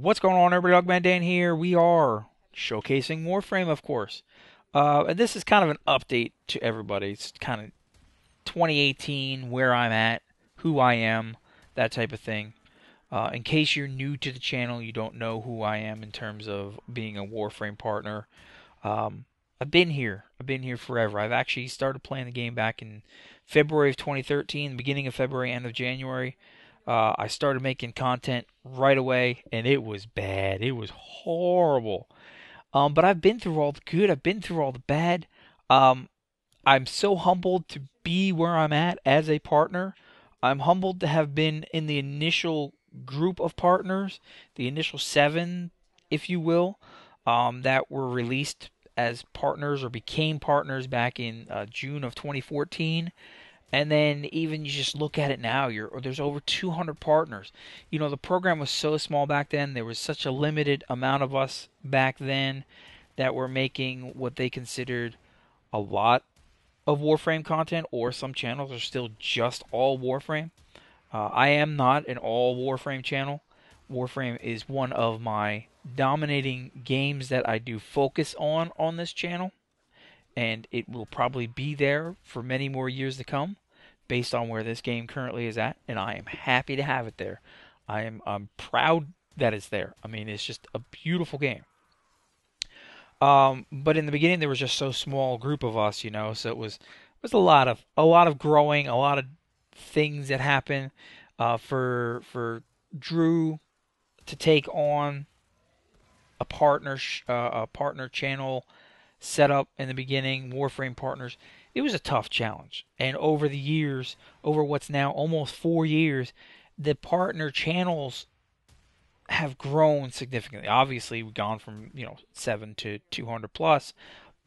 What's going on, everybody? DogMan Dan here. We are showcasing Warframe, of course. And this is kind of an update to everybody. It's kind of 2018, where I'm at, who I am, that type of thing. In case you're new to the channel, you don't know who I am in terms of being a Warframe partner. I've been here. I've been here forever. I've actually started playing the game back in February of 2013, beginning of February, end of January. I started making content right away, and it was bad. It was horrible. But I've been through all the good. I've been through all the bad. Um, I'm so humbled to be where I'm at as a partner. I'm humbled to have been in the initial group of partners, the initial 7, if you will, that were released as partners or became partners back in June of 2014. And then even you just look at it now, there's over 200 partners. You know, the program was so small back then. There was such a limited amount of us back then that were making what they considered a lot of Warframe content, or some channels are still just all Warframe. I am not an all Warframe channel. Warframe is one of my dominating games that I do focus on this channel, and it will probably be there for many more years to come based on where this game currently is at, and I am happy to have it there. I'm proud that it's there. I mean, it's just a beautiful game. But in the beginning there was just so small group of us, you know, so it was a lot of growing, a lot of things that happened for Drew to take on a partner channel setup in the beginning, Warframe partners. It was a tough challenge. And over the years, over what's now almost 4 years, the partner channels have grown significantly. Obviously, we've gone from, 7 to 200 plus,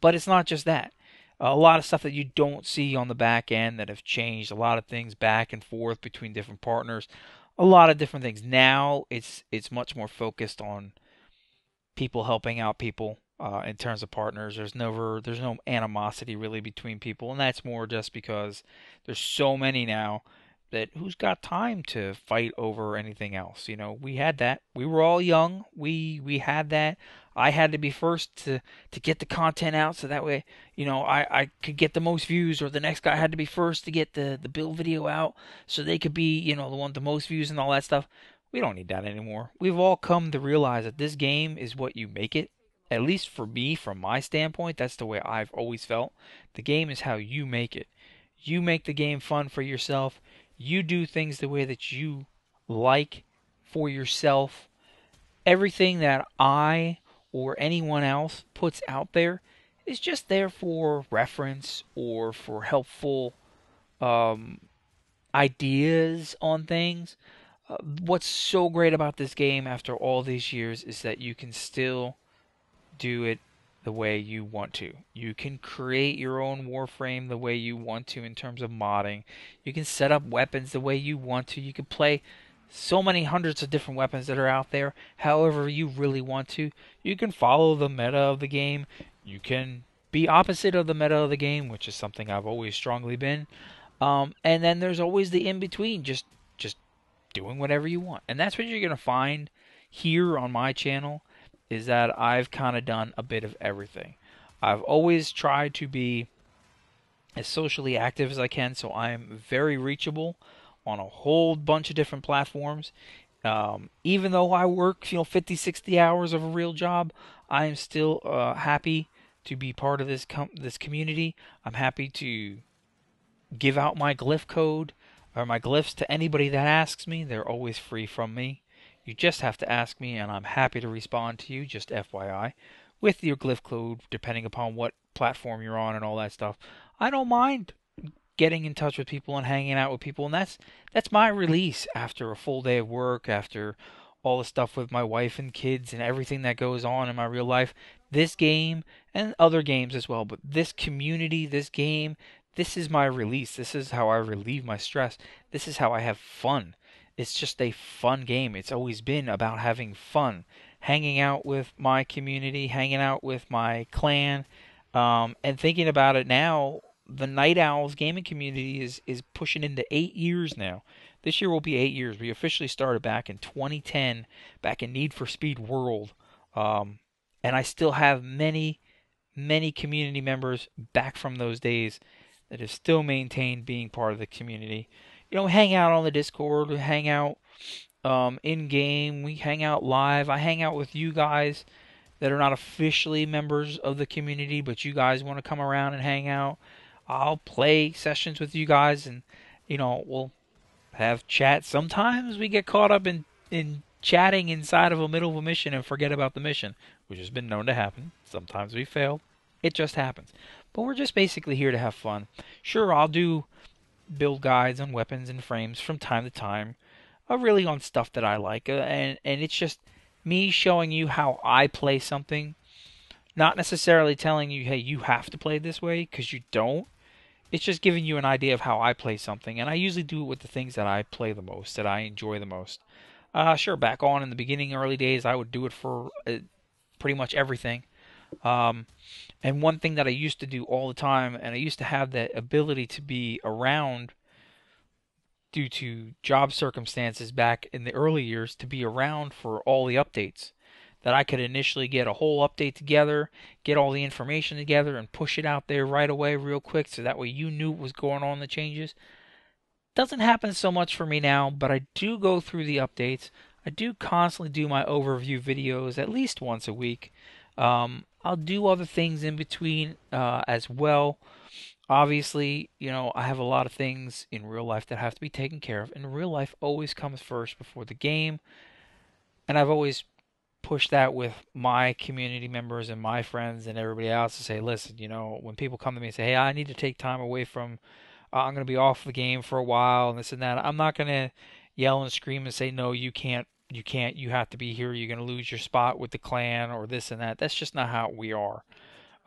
but it's not just that. A lot of stuff that you don't see on the back end that have changed, a lot of things back and forth between different partners, a lot of different things. Now it's much more focused on people helping out people in terms of partners. There's no animosity really between people, and that's more just because there's so many now that who's got time to fight over anything else. You know, we had that. We were all young. We had that. I had to be first to get the content out, so that way, I could get the most views, or the next guy had to be first to get the build video out, so they could be, the one with the most views and all that stuff. We don't need that anymore. We've all come to realize that this game is what you make it. At least for me, from my standpoint, that's the way I've always felt. The game is how you make it. You make the game fun for yourself. You do things the way that you like for yourself. Everything that I or anyone else puts out there is just there for reference or for helpful ideas on things. What's so great about this game after all these years is that you can still do it the way you want to. You can create your own Warframe the way you want to in terms of modding. You can set up weapons the way you want to. You can play so many hundreds of different weapons that are out there however you really want to. You can follow the meta of the game. You can be opposite of the meta of the game, which is something I've always strongly been. And then there's always the in-between, just doing whatever you want. And that's what you're going to find here on my channel, is that I've kind of done a bit of everything. I've always tried to be as socially active as I can, so I'm very reachable on a whole bunch of different platforms. Even though I work, 50, 60 hours of a real job, I am still happy to be part of this community. I'm happy to give out my glyph code or my glyphs to anybody that asks me. They're always free from me. You just have to ask me, and I'm happy to respond to you, just FYI, with your glyph code, depending upon what platform you're on and all that stuff. I don't mind getting in touch with people and hanging out with people, and that's my release after a full day of work, after all the stuff with my wife and kids and everything that goes on in my real life. This game, and other games as well, but this community, this game, this is my release. This is how I relieve my stress. This is how I have fun. It's just a fun game. It's always been about having fun, hanging out with my community, hanging out with my clan, and thinking about it now. The Night Owls gaming community is pushing into 8 years now. This year will be 8 years. We officially started back in 2010, back in Need for Speed World. And I still have many, many community members back from those days that have still maintained being part of the community. Hang out on the Discord, we hang out in game, we hang out live. I hang out with you guys that are not officially members of the community, but you guys want to come around and hang out. I'll play sessions with you guys, and we'll have chat. Sometimes we get caught up in chatting inside of the middle of a mission and forget about the mission, which has been known to happen. Sometimes we fail. It just happens. But we're just basically here to have fun. Sure, I'll do build guides on weapons and frames from time to time, really on stuff that I like, and it's just me showing you how I play something, not necessarily telling you, hey, you have to play this way, because you don't. It's just giving you an idea of how I play something, and I usually do it with the things that I play the most, that I enjoy the most. Sure, back on in the beginning, early days, I would do it for pretty much everything. And one thing that I used to do all the time, and I used to have that ability to be around due to job circumstances back in the early years, to be around for all the updates. That I could initially get a whole update together, get all the information together, and push it out there right away real quick, so that way you knew what was going on in the changes. Doesn't happen so much for me now, but I do go through the updates. I do constantly do my overview videos at least once a week. I'll do other things in between as well. Obviously, I have a lot of things in real life that have to be taken care of, and real life always comes first before the game. And I've always pushed that with my community members and my friends and everybody else to say, listen, when people come to me and say, hey, I need to take time away from, I'm going to be off the game for a while and this and that, I'm not going to yell and scream and say, no, you can't, you have to be here, you're going to lose your spot with the clan or this and that. That's just not how we are.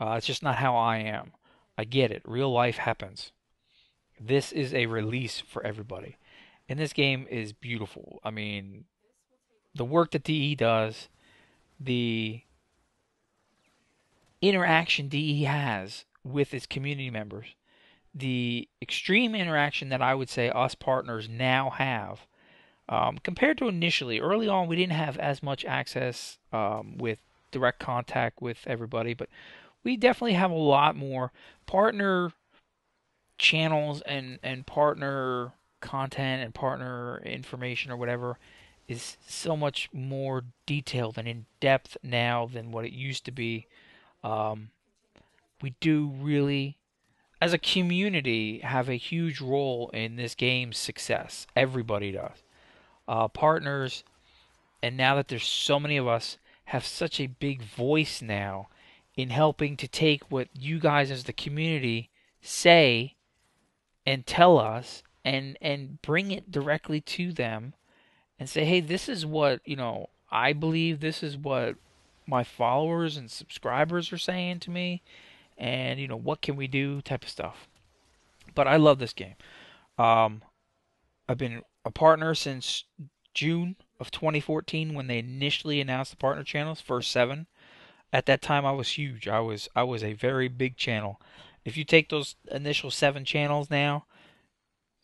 It's just not how I am. I get it. Real life happens. This is a release for everybody. And this game is beautiful. I mean, the work that DE does, the interaction DE has with its community members, the extreme interaction that I would say us partners now have, compared to initially. Early on, we didn't have as much access with direct contact with everybody, but we definitely have a lot more partner channels and partner content and partner information or whatever is so much more detailed and in depth now than what it used to be. We do really, as a community, have a huge role in this game's success. Everybody does. Partners, and now that there's so many of us, have such a big voice now in helping to take what you guys as the community say and tell us and bring it directly to them and say, hey, this is what, I believe, this is what my followers and subscribers are saying to me, and, what can we do type of stuff. But I love this game. I've been a partner since June of 2014 when they initially announced the partner channels, first 7. At that time, I was huge. I was a very big channel. If you take those initial 7 channels now,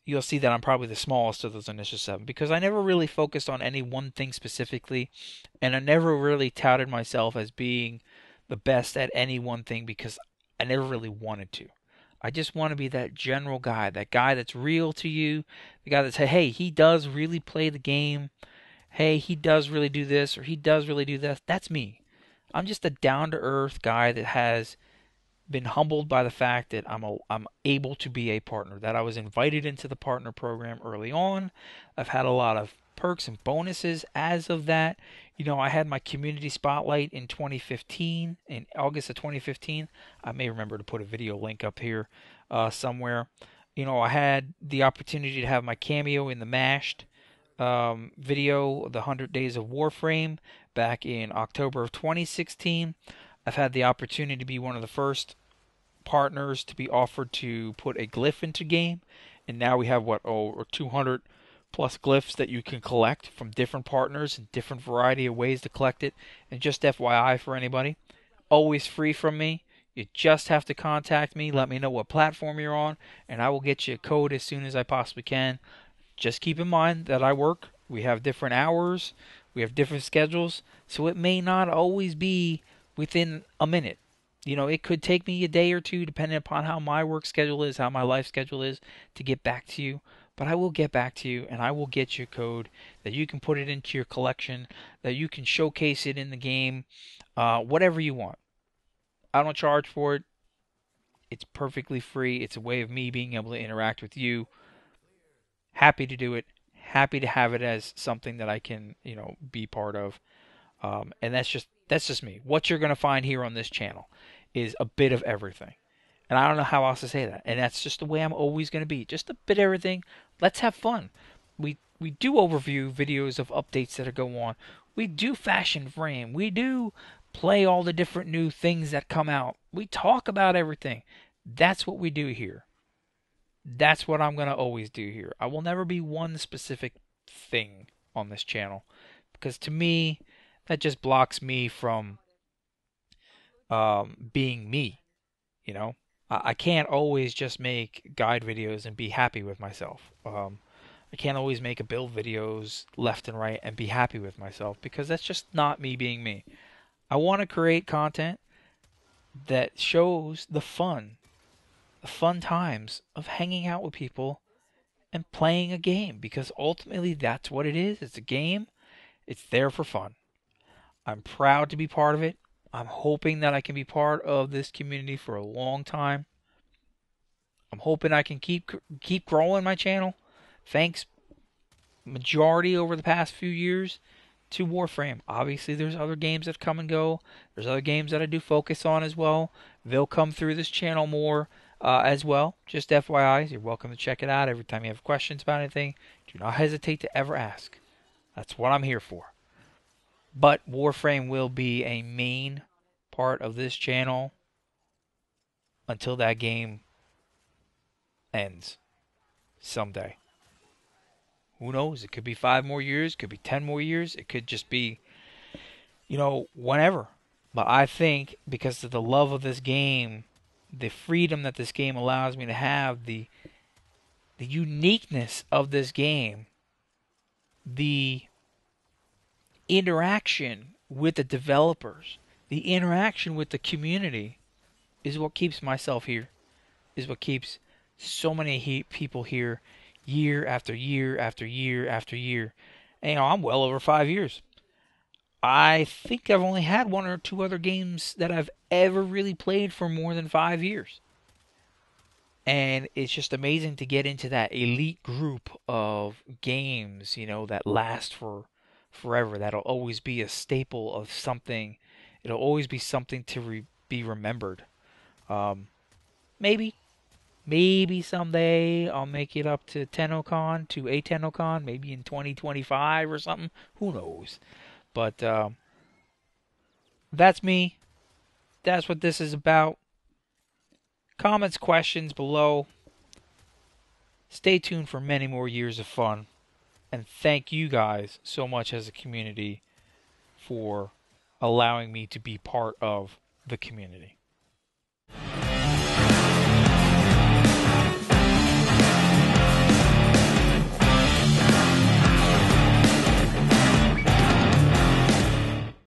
you'll see that I'm probably the smallest of those initial 7, because I never really focused on any one thing specifically, and I never really touted myself as being the best at any one thing, because I never really wanted to. I just want to be that general guy, that guy that's real to you, the guy that says, hey, he does really play the game, hey, he does really do this, or he does really do that. That's me. I'm just a down-to-earth guy that has been humbled by the fact that I'm able to be a partner, that I was invited into the partner program early on. I've had a lot of perks and bonuses as of that. I had my community spotlight in 2015, in August of 2015. I may remember to put a video link up here somewhere. I had the opportunity to have my cameo in the Mashed video, the 100 Days of Warframe, back in October of 2016. I've had the opportunity to be one of the first partners to be offered to put a glyph into game, and now we have 200 plus glyphs that you can collect from different partners and different variety of ways to collect it. And just FYI for anybody, always free from me. You just have to contact me, let me know what platform you're on, and I will get you a code as soon as I possibly can. Just keep in mind that I work. We have different hours. We have different schedules. So it may not always be within a minute. You know, it could take me a day or two, depending upon how my work schedule is, how my life schedule is, to get back to you. But I will get back to you, and I will get your code that you can put it into your collection, that you can showcase it in the game, whatever you want. I don't charge for it. It's perfectly free. It's a way of me being able to interact with you. Happy to do it. Happy to have it as something that I can, be part of. And that's just me. What you're gonna find here on this channel is a bit of everything. And I don't know how else to say that. And that's just the way I'm always gonna be. Just a bit of everything. Let's have fun. We do overview videos of updates that go on. We do fashion frame. We do play all the different new things that come out. We talk about everything. That's what we do here. That's what I'm going to always do here. I will never be one specific thing on this channel because to me, that just blocks me from being me. You know, I can't always just make guide videos and be happy with myself. I can't always make a build videos left and right and be happy with myself because that's just not me being me. I want to create content that shows the fun times of hanging out with people and playing a game because ultimately that's what it is. It's a game. It's there for fun. I'm proud to be part of it. I'm hoping that I can be part of this community for a long time. I'm hoping I can keep growing my channel. Thanks majority over the past few years to Warframe. Obviously there's other games that come and go. There's other games that I do focus on as well. They'll come through this channel more as well. Just FYI, you're welcome to check it out. Every time you have questions about anything, do not hesitate to ever ask. That's what I'm here for. But Warframe will be a main part of this channel until that game ends someday. Who knows? It could be 5 more years, could be 10 more years, it could just be, whenever. But I think because of the love of this game, the freedom that this game allows me to have, the uniqueness of this game, the interaction with the developers, the interaction with the community is what keeps myself here, is what keeps so many people here year after year after year after year. And, I'm well over 5 years. I think I've only had 1 or 2 other games that I've ever really played for more than 5 years. And it's just amazing to get into that elite group of games, that last for forever. That'll always be a staple of something. It'll always be something to be remembered. Maybe someday I'll make it up to TennoCon, to a TennoCon, maybe in 2025 or something. Who knows? But that's me. That's what this is about. Comments, questions below. Stay tuned for many more years of fun. And thank you guys so much as a community for allowing me to be part of the community.